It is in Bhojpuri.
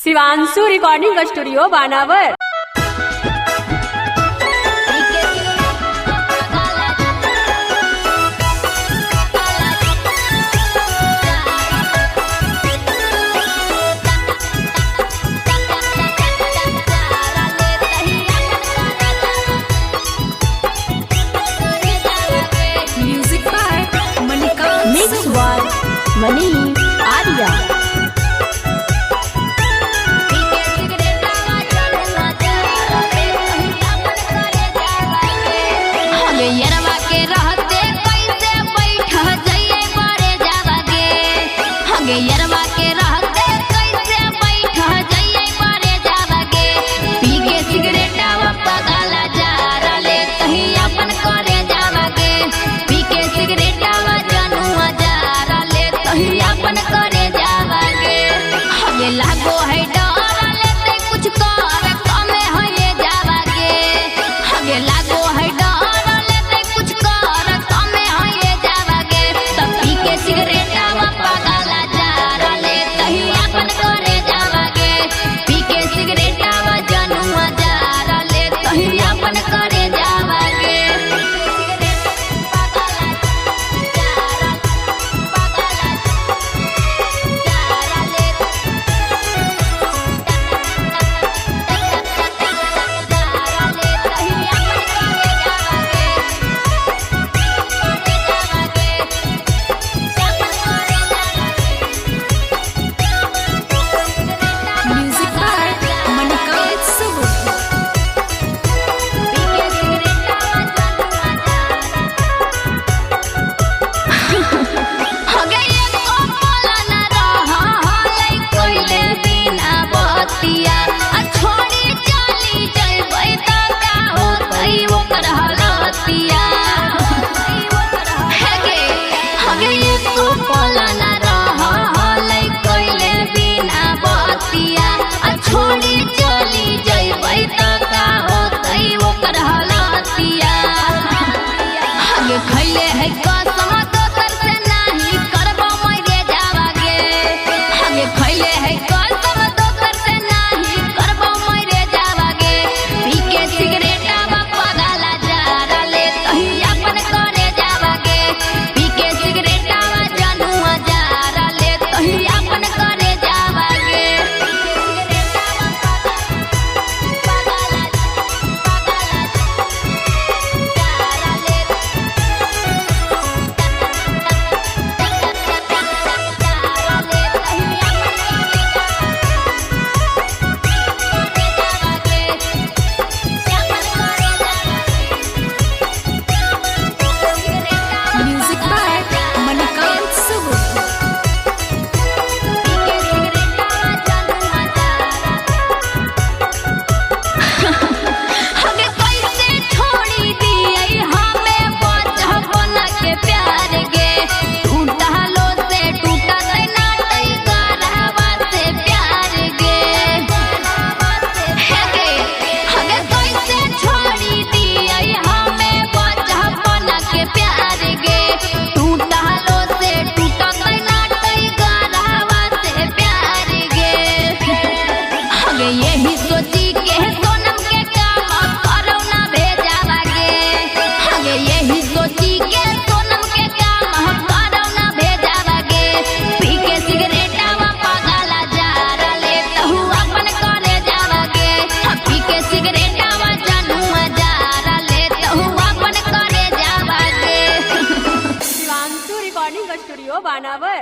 शिवांशु रिकॉर्डिंग स्टूडियो बानावर। Mix by Mani Arya. यरवा के रहते कैसे बैठ जाइए मारे जावागे पी के सिगरेटवा पगला जारा ले कहीं अपन करे जावागे पी के सिगरेटवा जनुआ जारा ले कहीं अपन करे जावागे हमें लागो है डर लेते कुछ कर कमे है जावागे हमें लागो है डर लेते कुछ कर कमे है जावागे तब पी के सिगरेटवा पगला खैले है कसम दोसर से नहीं करबो मरे जावागे हगे खैले है कसम दोसर से नहीं करबो मरे जावागे पी के सिगरेटवा पगला जारा ले कहीं अपन करे जावागे पी के सिगरेटवा जनुआ जारा ले कहीं अपन करे जावागे यही सोची के सोनम के काम करो ना भेजावागे हगे यही सोची के सोनम के काम करो ना भेजावागे पी के सिगरेटवा पगला जारा ले तहु अपन करे जावागे पी के सिगरेटवा जनुआ जारा ले तहु अपन करे जावागे। शिवांशु रिकॉर्डिंग स्टूडियो बानावर।